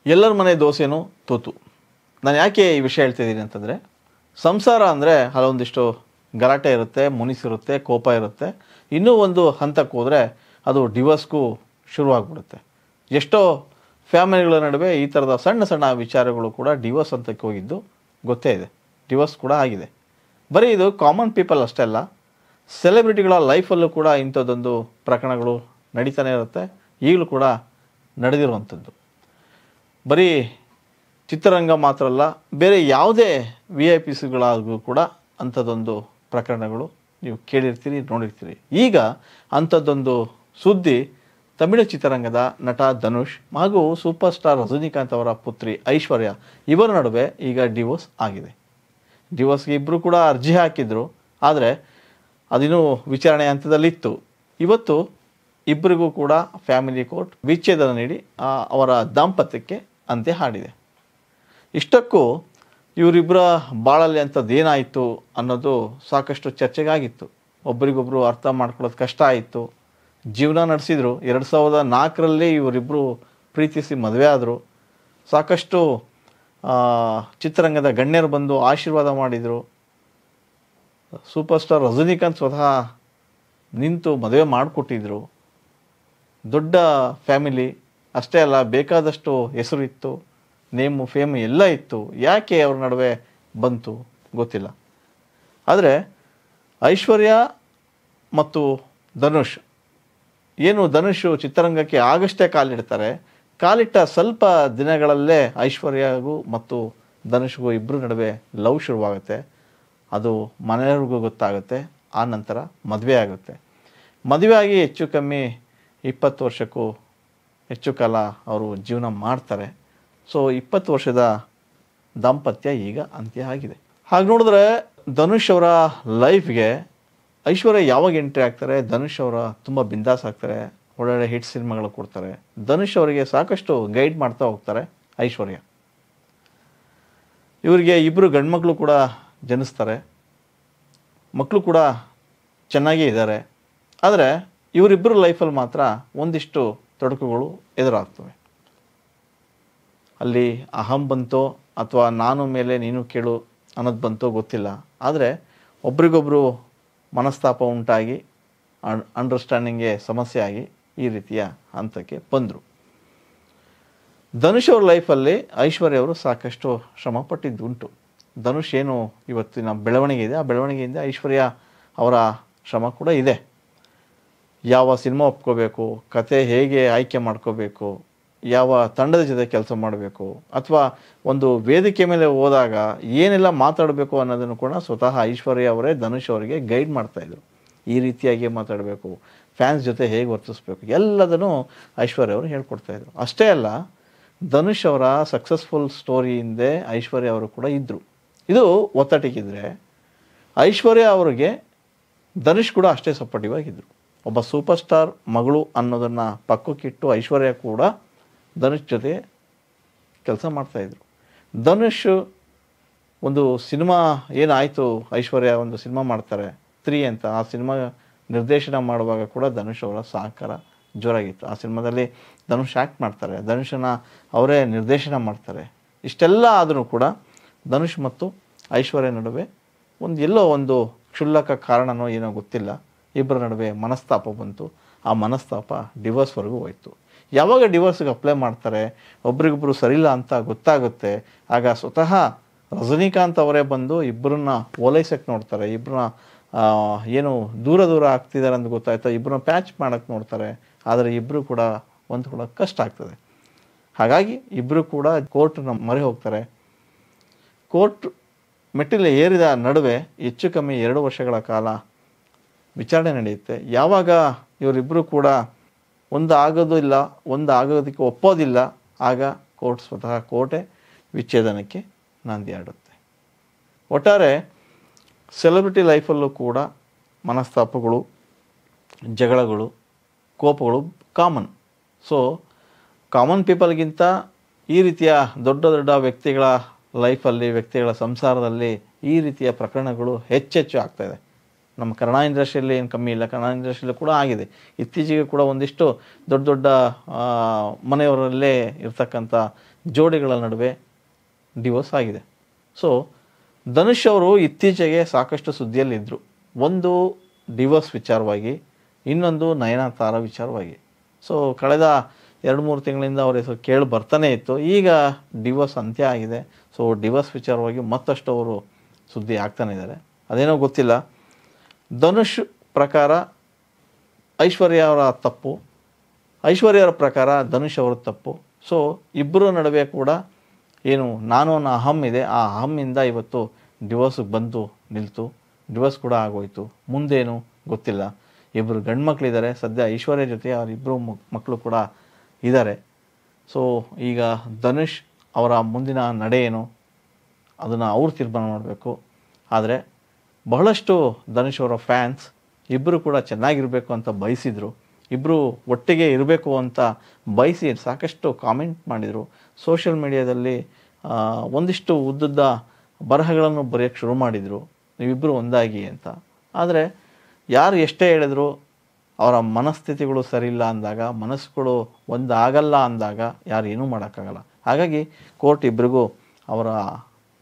ಎಲ್ಲರ ಮನೆ ದೋಸೆನೂ ತೂತು. ನಾನು ಯಾಕೆ ಈ ವಿಷಯ ಹೇಳ್ತಿದ್ದೀನಿ ಅಂತಂದರೆ, ಸಂಸಾರ ಅಂದರೆ ಅಲ್ಲೊಂದಿಷ್ಟು ಗಲಾಟೆ ಇರುತ್ತೆ, ಮುನಿಸಿರುತ್ತೆ, ಕೋಪ ಇರುತ್ತೆ. ಇನ್ನೂ ಒಂದು ಹಂತಕ್ಕೆ ಹೋದರೆ ಅದು ಡಿವೋರ್ಸ್ಗೂ ಶುರುವಾಗ್ಬಿಡುತ್ತೆ. ಎಷ್ಟೋ ಫ್ಯಾಮಿಲಿಗಳ ನಡುವೆ ಈ ಥರದ ಸಣ್ಣ ಸಣ್ಣ ವಿಚಾರಗಳು ಕೂಡ ಡಿವೋರ್ಸ್ ಹಂತಕ್ಕೆ ಹೋಗಿದ್ದು ಗೊತ್ತೇ ಇದೆ. ಡಿವೋರ್ಸ್ ಕೂಡ ಆಗಿದೆ. ಬರೀ ಇದು ಕಾಮನ್ ಪೀಪಲ್ ಅಷ್ಟೇ ಅಲ್ಲ, ಸೆಲೆಬ್ರಿಟಿಗಳ ಲೈಫಲ್ಲೂ ಕೂಡ ಇಂಥದ್ದೊಂದು ಪ್ರಕರಣಗಳು ನಡೀತಾನೆ ಇರುತ್ತೆ. ಈಗಲೂ ಕೂಡ ನಡೆದಿರುವಂಥದ್ದು. ಬರೀ ಚಿತ್ರರಂಗ ಮಾತ್ರ ಅಲ್ಲ, ಬೇರೆ ಯಾವುದೇ VIP ಕೂಡ ಅಂಥದ್ದೊಂದು ಪ್ರಕರಣಗಳು ನೀವು ಕೇಳಿರ್ತೀರಿ, ನೋಡಿರ್ತೀರಿ. ಈಗ ಅಂಥದ್ದೊಂದು ಸುದ್ದಿ ತಮಿಳು ಚಿತ್ರರಂಗದ ನಟ ಧನುಷ್ ಹಾಗೂ ಸೂಪರ್ ಸ್ಟಾರ್ ರಜನಿಕಾಂತ್ ಅವರ ಪುತ್ರಿ ಐಶ್ವರ್ಯ ಇವರ ನಡುವೆ ಈಗ ಡಿವೋರ್ಸ್ ಆಗಿದೆ. ಡಿವೋರ್ಸ್ಗೆ ಇಬ್ಬರು ಕೂಡ ಅರ್ಜಿ ಹಾಕಿದ್ರು, ಆದರೆ ಅದಿನ್ನೂ ವಿಚಾರಣೆ ಹಂತದಲ್ಲಿತ್ತು. ಇವತ್ತು ಇಬ್ಬರಿಗೂ ಕೂಡ ಫ್ಯಾಮಿಲಿ ಕೋರ್ಟ್ ವಿಚ್ಛೇದನ ನೀಡಿ ಅವರ ದಾಂಪತ್ಯಕ್ಕೆ ಅಂತ್ಯ ಹಾಡಿದೆ. ಇಷ್ಟಕ್ಕೂ ಇವರಿಬ್ಬರ ಬಾಳಲ್ಲಿ ಅಂಥದ್ದೇನಾಯಿತು ಅನ್ನೋದು ಸಾಕಷ್ಟು ಚರ್ಚೆಗಾಗಿತ್ತು. ಒಬ್ರಿಗೊಬ್ಬರು ಅರ್ಥ ಮಾಡ್ಕೊಳ್ಳೋದು ಕಷ್ಟ ಆಯಿತು. ಜೀವನ ನಡೆಸಿದರು. 2004ರಲ್ಲಿ ಇವರಿಬ್ಬರು ಪ್ರೀತಿಸಿ ಮದುವೆ ಆದರು. ಸಾಕಷ್ಟು ಚಿತ್ರರಂಗದ ಗಣ್ಯರು ಬಂದು ಆಶೀರ್ವಾದ ಮಾಡಿದರು. ಸೂಪರ್ ಸ್ಟಾರ್ ರಜನಿಕಾಂತ್ ಸ್ವತಃ ನಿಂತು ಮದುವೆ ಮಾಡಿಕೊಟ್ಟಿದ್ರು. ದೊಡ್ಡ ಫ್ಯಾಮಿಲಿ ಅಷ್ಟೇ ಅಲ್ಲ, ಬೇಕಾದಷ್ಟು ಹೆಸರು ಇತ್ತು, ನೇಮು ಫೇಮು ಎಲ್ಲ ಇತ್ತು. ಯಾಕೆ ಅವ್ರ ನಡುವೆ ಬಂತು ಗೊತ್ತಿಲ್ಲ. ಆದರೆ ಐಶ್ವರ್ಯ ಮತ್ತು ಧನುಷ್ ಧನುಷ್ ಚಿತ್ರರಂಗಕ್ಕೆ ಆಗಷ್ಟೇ ಕಾಲಿಡ್ತಾರೆ. ಕಾಲಿಟ್ಟ ಸ್ವಲ್ಪ ದಿನಗಳಲ್ಲೇ ಐಶ್ವರ್ಯಗೂ ಮತ್ತು ಧನುಷ್ಗೂ ಇಬ್ಬರ ನಡುವೆ ಲವ್ ಶುರುವಾಗುತ್ತೆ. ಅದು ಮನೆಯವ್ರಿಗೂ ಗೊತ್ತಾಗುತ್ತೆ. ಆ ನಂತರ ಮದುವೆ ಆಗುತ್ತೆ. ಮದುವೆ ಆಗಿ ಹೆಚ್ಚು ಕಮ್ಮಿ 20 ವರ್ಷಕ್ಕೂ ಹೆಚ್ಚು ಕಾಲ ಅವರು ಜೀವನ ಮಾಡ್ತಾರೆ. ಸೊ 20 ವರ್ಷದ ದಾಂಪತ್ಯ ಈಗ ಅಂತ್ಯ ಆಗಿದೆ. ಹಾಗೆ ನೋಡಿದ್ರೆ ಧನುಷ್ ಅವರ ಲೈಫ್ಗೆ ಐಶ್ವರ್ಯ ಯಾವಾಗ ಎಂಟ್ರಿ ಆಗ್ತಾರೆ, ಧನುಷ್ ಅವರ ತುಂಬ ಬಿಂದಾಸ್ ಆಗ್ತಾರೆ, ಒಳ್ಳೊಳ್ಳೆ ಹಿಟ್ ಸಿನಿಮಾಗಳು ಕೊಡ್ತಾರೆ. ಧನುಷ್ ಅವರಿಗೆ ಸಾಕಷ್ಟು ಗೈಡ್ ಮಾಡ್ತಾ ಹೋಗ್ತಾರೆ ಐಶ್ವರ್ಯ. ಇವರಿಗೆ ಇಬ್ಬರು ಗಂಡ್ಮಕ್ಳು ಕೂಡ ಜನಿಸ್ತಾರೆ. ಮಕ್ಕಳು ಕೂಡ ಚೆನ್ನಾಗೇ ಇದ್ದಾರೆ. ಆದರೆ ಇವರಿಬ್ಬರು ಲೈಫಲ್ಲಿ ಮಾತ್ರ ಒಂದಿಷ್ಟು ತೊಡಕುಗಳು ಎದುರಾಗ್ತವೆ. ಅಲ್ಲಿ ಅಹಂ ಬಂತೋ ಅಥವಾ ನಾನು ಮೇಲೆ ನೀನು ಕೇಳು ಅನ್ನೋದು ಬಂತೋ ಗೊತ್ತಿಲ್ಲ. ಆದರೆ ಒಬ್ರಿಗೊಬ್ಬರು ಮನಸ್ತಾಪ ಉಂಟಾಗಿ ಅಂಡರ್ಸ್ಟ್ಯಾಂಡಿಂಗ್ಗೆ ಸಮಸ್ಯೆ ಆಗಿ ಈ ರೀತಿಯ ಹಂತಕ್ಕೆ ಬಂದರು. ಧನುಷ್ ಅವ್ರ ಲೈಫಲ್ಲಿ ಐಶ್ವರ್ಯ ಅವರು ಸಾಕಷ್ಟು ಶ್ರಮ ಪಟ್ಟಿದ್ದು ಉಂಟು. ಧನುಷ್ ಏನು ಇವತ್ತಿನ ಬೆಳವಣಿಗೆ ಇದೆ, ಆ ಬೆಳವಣಿಗೆಯಿಂದ ಐಶ್ವರ್ಯ ಅವರ ಶ್ರಮ ಕೂಡ ಇದೆ. ಯಾವ ಸಿನಿಮಾ ಒಪ್ಕೋಬೇಕು, ಕತೆ ಹೇಗೆ ಆಯ್ಕೆ ಮಾಡ್ಕೋಬೇಕು, ಯಾವ ತಂಡದ ಜೊತೆ ಕೆಲಸ ಮಾಡಬೇಕು, ಅಥವಾ ಒಂದು ವೇದಿಕೆ ಮೇಲೆ ಹೋದಾಗ ಏನೆಲ್ಲ ಮಾತಾಡಬೇಕು ಅನ್ನೋದನ್ನು ಕೂಡ ಸ್ವತಃ ಐಶ್ವರ್ಯ ಅವರೇ ಧನುಷ್ ಅವರಿಗೆ ಗೈಡ್ ಮಾಡ್ತಾಯಿದ್ರು. ಈ ರೀತಿಯಾಗಿ ಮಾತಾಡಬೇಕು, ಫ್ಯಾನ್ಸ್ ಜೊತೆ ಹೇಗೆ ವರ್ತಿಸ್ಬೇಕು, ಎಲ್ಲದನ್ನು ಐಶ್ವರ್ಯ ಅವರು ಹೇಳ್ಕೊಡ್ತಾಯಿದ್ರು. ಅಷ್ಟೇ ಅಲ್ಲ, ಧನುಷ್ ಅವರ ಸಕ್ಸಸ್ಫುಲ್ ಸ್ಟೋರಿ ಹಿಂದೆ ಐಶ್ವರ್ಯ ಅವರು ಕೂಡ ಇದ್ದರು. ಇದು ಒತ್ತಟಿಗಿದ್ರೆ ಐಶ್ವರ್ಯ ಅವರಿಗೆ ಧನುಷ್ ಕೂಡ ಅಷ್ಟೇ ಸಪೋರ್ಟಿವ್ ಆಗಿದ್ದರು. ಒಬ್ಬ ಸೂಪರ್ ಸ್ಟಾರ್ ಮಗಳು ಅನ್ನೋದನ್ನು ಪಕ್ಕಕ್ಕಿಟ್ಟು ಐಶ್ವರ್ಯ ಕೂಡ ಧನುಷ್ ಜೊತೆ ಕೆಲಸ ಮಾಡ್ತಾಯಿದ್ರು. ಧನುಷ್ ಒಂದು ಸಿನಿಮಾ ಏನಾಯಿತು, ಐಶ್ವರ್ಯ ಒಂದು ಸಿನಿಮಾ ಮಾಡ್ತಾರೆ 3 ಅಂತ. ಆ ಸಿನಿಮಾ ನಿರ್ದೇಶನ ಮಾಡುವಾಗ ಕೂಡ ಧನುಷ್ ಅವರ ಸಹಕಾರ ಜೋರಾಗಿತ್ತು. ಆ ಸಿನಿಮಾದಲ್ಲಿ ಧನುಷ್ ಆ್ಯಕ್ಟ್ ಮಾಡ್ತಾರೆ, ಧನುಷನ ಅವರೇ ನಿರ್ದೇಶನ ಮಾಡ್ತಾರೆ. ಇಷ್ಟೆಲ್ಲ ಆದರೂ ಕೂಡ ಧನುಷ್ ಮತ್ತು ಐಶ್ವರ್ಯ ನಡುವೆ ಎಲ್ಲೋ ಒಂದು ಕ್ಷುಲ್ಲಕ ಕಾರಣನೋ ಏನೋ ಗೊತ್ತಿಲ್ಲ, ಇಬ್ಬರ ನಡುವೆ ಮನಸ್ತಾಪ ಬಂತು. ಆ ಮನಸ್ತಾಪ ಡಿವೋರ್ಸ್ವರೆಗೂ ಹೋಯಿತು. ಯಾವಾಗ ಡಿವೋರ್ಸ್ಗೆ ಅಪ್ಲೈ ಮಾಡ್ತಾರೆ, ಒಬ್ರಿಗೊಬ್ಬರು ಸರಿಯಿಲ್ಲ ಅಂತ ಗೊತ್ತಾಗುತ್ತೆ, ಆಗ ಸ್ವತಃ ರಜನಿಕಾಂತ್ ಅವರೇ ಬಂದು ಇಬ್ಬರನ್ನ ಓಲೈಸಕ್ಕೆ ನೋಡ್ತಾರೆ. ಇಬ್ಬರನ್ನ ದೂರ ಆಗ್ತಿದ್ದಾರೆ ಅಂತ ಗೊತ್ತಾಯ್ತು, ಇಬ್ಬರನ್ನ ಪ್ಯಾಚ್ ಮಾಡೋಕ್ಕೆ ನೋಡ್ತಾರೆ. ಆದರೆ ಇಬ್ಬರು ಕೂಡ ಹೊಂದ್ಕೊಳ್ಳೋಕೆ ಕಷ್ಟ ಆಗ್ತದೆ. ಹಾಗಾಗಿ ಇಬ್ಬರು ಕೂಡ ಕೋರ್ಟ್ನ ಮೊರೆ ಹೋಗ್ತಾರೆ. ಕೋರ್ಟ್ ಮೆಟ್ಟಿಲು ಏರಿದ ನಡುವೆ ಹೆಚ್ಚು ಕಮ್ಮಿ 2 ವರ್ಷಗಳ ಕಾಲ ವಿಚಾರಣೆ ನಡೆಯುತ್ತೆ. ಯಾವಾಗ ಇವರಿಬ್ಬರು ಕೂಡ ಒಂದು ಆಗೋದಿಲ್ಲ, ಒಂದು ಆಗೋದಕ್ಕೆ ಒಪ್ಪೋದಿಲ್ಲ, ಆಗ ಸ್ವತಃ ಕೋರ್ಟೇ ವಿಚ್ಛೇದನಕ್ಕೆ ನಾಂದಿ ಆಡುತ್ತೆ. ಒಟ್ಟಾರೆ ಸೆಲೆಬ್ರಿಟಿ ಲೈಫಲ್ಲೂ ಕೂಡ ಮನಸ್ತಾಪಗಳು, ಜಗಳಗಳು, ಕೋಪಗಳು ಕಾಮನ್. ಸೊ ಕಾಮನ್ ಪೀಪಲ್ಗಿಂತ ಈ ರೀತಿಯ ದೊಡ್ಡ ದೊಡ್ಡ ವ್ಯಕ್ತಿಗಳ ಲೈಫಲ್ಲಿ, ವ್ಯಕ್ತಿಗಳ ಸಂಸಾರದಲ್ಲಿ ಈ ರೀತಿಯ ಪ್ರಕರಣಗಳು ಹೆಚ್ಚೆಚ್ಚು ಆಗ್ತಾಯಿದೆ. ನಮ್ಮ ಕನ್ನಡ ಇಂಡಸ್ಟ್ರಿಯಲ್ಲಿ ಏನು ಕಮ್ಮಿ ಇಲ್ಲ, ಕನ್ನಡ ಇಂಡಸ್ಟ್ರಿಯಲ್ಲಿ ಕೂಡ ಆಗಿದೆ. ಇತ್ತೀಚೆಗೆ ಕೂಡ ಒಂದಿಷ್ಟು ದೊಡ್ಡ ದೊಡ್ಡ ಮನೆಯವರಲ್ಲೇ ಇರ್ತಕ್ಕಂಥ ಜೋಡಿಗಳ ನಡುವೆ ಡಿವೋರ್ಸ್ ಆಗಿದೆ. ಸೊ ಧನುಷ್ ಅವರು ಇತ್ತೀಚೆಗೆ ಸಾಕಷ್ಟು ಸುದ್ದಿಯಲ್ಲಿದ್ದರು. ಒಂದು ಡಿವೋರ್ಸ್ ವಿಚಾರವಾಗಿ, ಇನ್ನೊಂದು ನಯನತಾರ ವಿಚಾರವಾಗಿ. ಸೊ ಕಳೆದ 2-3 ತಿಂಗಳಿಂದ ಅವ್ರ ಹೆಸರು ಕೇಳಿ ಬರ್ತಾನೆ ಇತ್ತು. ಈಗ ಡಿವೋರ್ಸ್ ಅಂತ್ಯ ಆಗಿದೆ. ಸೊ ಡಿವೋರ್ಸ್ ವಿಚಾರವಾಗಿ ಮತ್ತಷ್ಟು ಅವರು ಸುದ್ದಿ ಆಗ್ತಾನೆ ಇದ್ದಾರೆ. ಅದೇನೋ ಗೊತ್ತಿಲ್ಲ. ಧನುಷ್ ಪ್ರಕಾರ ಐಶ್ವರ್ಯ ಅವರ ತಪ್ಪು, ಐಶ್ವರ್ಯ ಅವರ ಪ್ರಕಾರ ಧನುಷ್ ಅವರ ತಪ್ಪು. ಸೊ ಇಬ್ಬರ ನಡುವೆ ಕೂಡ ಏನು ನಾನು ಅನ್ನೋ ಅಹಂ ಇದೆ, ಆ ಅಹಮ್ಮಿಂದ ಇವತ್ತು ಡಿವೋರ್ಸಿಗೆ ಬಂದು ನಿಲ್ತು. ಡಿವೋರ್ಸ್ ಕೂಡ ಆಗೋಯ್ತು. ಮುಂದೇನು ಗೊತ್ತಿಲ್ಲ. ಇಬ್ಬರು ಗಂಡು ಮಕ್ಕಳಿದ್ದಾರೆ ಸದ್ಯ. ಐಶ್ವರ್ಯ ಜೊತೆ ಅವರಿಬ್ಬರು ಮಕ್ಕಳು ಕೂಡ ಇದ್ದಾರೆ. ಸೊ ಈಗ ಧನುಷ್ ಅವರ ಮುಂದಿನ ನಡೆ ಏನು ಅದನ್ನು ಅವ್ರು ತೀರ್ಮಾನ ಮಾಡಬೇಕು. ಆದರೆ ಬಹಳಷ್ಟು ಧನುಷ್ ಅವರ ಫ್ಯಾನ್ಸ್ ಇಬ್ಬರು ಕೂಡ ಚೆನ್ನಾಗಿರಬೇಕು ಅಂತ ಬಯಸಿದರು. ಇಬ್ಬರು ಒಟ್ಟಿಗೆ ಇರಬೇಕು ಅಂತ ಬಯಸಿ ಸಾಕಷ್ಟು ಕಾಮೆಂಟ್ ಮಾಡಿದರು. ಸೋಷಿಯಲ್ ಮೀಡಿಯಾದಲ್ಲಿ ಒಂದಿಷ್ಟು ಉದ್ದುದ್ದ ಬರಹಗಳನ್ನು ಬರೆಯೋಕ್ಕೆ ಶುರು ಮಾಡಿದರು, ನೀವಿಬ್ಬರು ಒಂದಾಗಿ ಅಂತ. ಆದರೆ ಯಾರು ಎಷ್ಟೇ ಹೇಳಿದ್ರು ಅವರ ಮನಸ್ಥಿತಿಗಳು ಸರಿಯಿಲ್ಲ ಅಂದಾಗ, ಮನಸ್ಸುಗಳು ಒಂದಾಗಲ್ಲ ಅಂದಾಗ ಯಾರು ಏನೂ ಮಾಡೋಕ್ಕಾಗಲ್ಲ. ಹಾಗಾಗಿ ಕೋರ್ಟ್ ಇಬ್ಬರಿಗೂ ಅವರ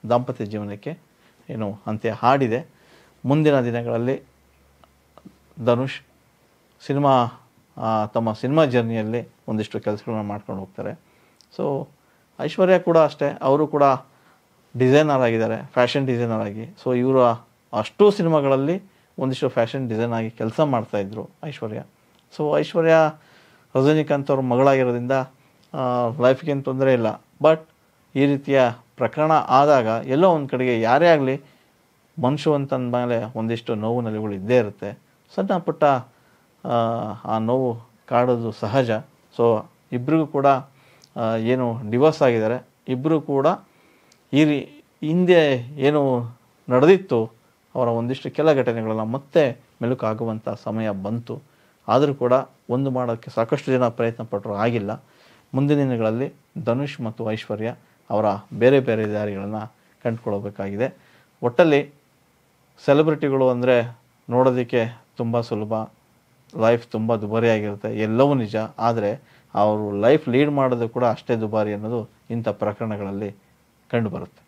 ದಾಂಪತ್ಯ ಜೀವನಕ್ಕೆ ಏನು ಅಂತ್ಯ ಹಾಡಿದೆ. ಮುಂದಿನ ದಿನಗಳಲ್ಲಿ ಧನುಷ್ ತಮ್ಮ ಸಿನಿಮಾ ಜರ್ನಿಯಲ್ಲಿ ಒಂದಿಷ್ಟು ಕೆಲಸಗಳನ್ನ ಮಾಡ್ಕೊಂಡು ಹೋಗ್ತಾರೆ. ಸೊ ಐಶ್ವರ್ಯ ಕೂಡ ಅಷ್ಟೇ, ಅವರು ಕೂಡ ಡಿಸೈನರ್ ಆಗಿದ್ದಾರೆ, ಫ್ಯಾಷನ್ ಡಿಸೈನರ್ ಆಗಿ. ಸೊ ಇವರು ಅಷ್ಟೂ ಸಿನಿಮಾಗಳಲ್ಲಿ ಒಂದಿಷ್ಟು ಫ್ಯಾಷನ್ ಡಿಸೈನ್ ಆಗಿ ಕೆಲಸ ಮಾಡ್ತಾಯಿದ್ರು ಐಶ್ವರ್ಯ. ಸೊ ಐಶ್ವರ್ಯ ರಜನಿಕಾಂತ್ ಅವ್ರ ಮಗಳಾಗಿರೋದ್ರಿಂದ ಲೈಫ್ಗೇನು ತೊಂದರೆ ಇಲ್ಲ. ಬಟ್ ಈ ರೀತಿಯ ಪ್ರಕರಣ ಆದಾಗ ಎಲ್ಲೋ ಒಂದು ಕಡೆಗೆ ಯಾರೇ ಆಗಲಿ ಮನುಷ್ಯ ಅಂತಂದಮೇಲೆ ಒಂದಿಷ್ಟು ನೋವು ನಲಿಗಳು ಇದ್ದೇ ಇರುತ್ತೆ. ಸಣ್ಣ ಪುಟ್ಟ ಆ ನೋವು ಕಾಡೋದು ಸಹಜ. ಸೊ ಇಬ್ಬರಿಗೂ ಕೂಡ ಏನು ಡಿವೋರ್ಸ್ ಆಗಿದ್ದಾರೆ, ಇಬ್ಬರು ಕೂಡ ಹಿಂದೆ ಏನು ನಡೆದಿತ್ತು ಅವರ ಒಂದಿಷ್ಟು ಕೆಲ ಘಟನೆಗಳನ್ನ ಮತ್ತೆ ಮೆಲುಕಾಗುವಂಥ ಸಮಯ ಬಂತು. ಆದರೂ ಕೂಡ ಒಂದು ಮಾಡೋಕ್ಕೆ ಸಾಕಷ್ಟು ಜನ ಪ್ರಯತ್ನ ಪಟ್ಟರು, ಆಗಿಲ್ಲ. ಮುಂದಿನ ದಿನಗಳಲ್ಲಿ ಧನುಷ್ ಮತ್ತು ಐಶ್ವರ್ಯ ಅವರ ಬೇರೆ ಬೇರೆ ದಾರಿಗಳನ್ನು ಕಂಡುಕೊಳ್ಳಬೇಕಾಗಿದೆ. ಒಟ್ಟಲ್ಲಿ ಸೆಲೆಬ್ರಿಟಿಗಳು ಅಂದರೆ ನೋಡೋದಕ್ಕೆ ತುಂಬ ಸುಲಭ, ಲೈಫ್ ತುಂಬ ದುಬಾರಿಯಾಗಿರುತ್ತೆ, ಎಲ್ಲವೂ ನಿಜ. ಆದರೆ ಅವರು ಲೈಫ್ ಲೀಡ್ ಮಾಡೋದು ಕೂಡ ಅಷ್ಟೇ ದುಬಾರಿ ಅನ್ನೋದು ಇಂಥ ಪ್ರಕರಣಗಳಲ್ಲಿ ಕಂಡುಬರುತ್ತೆ.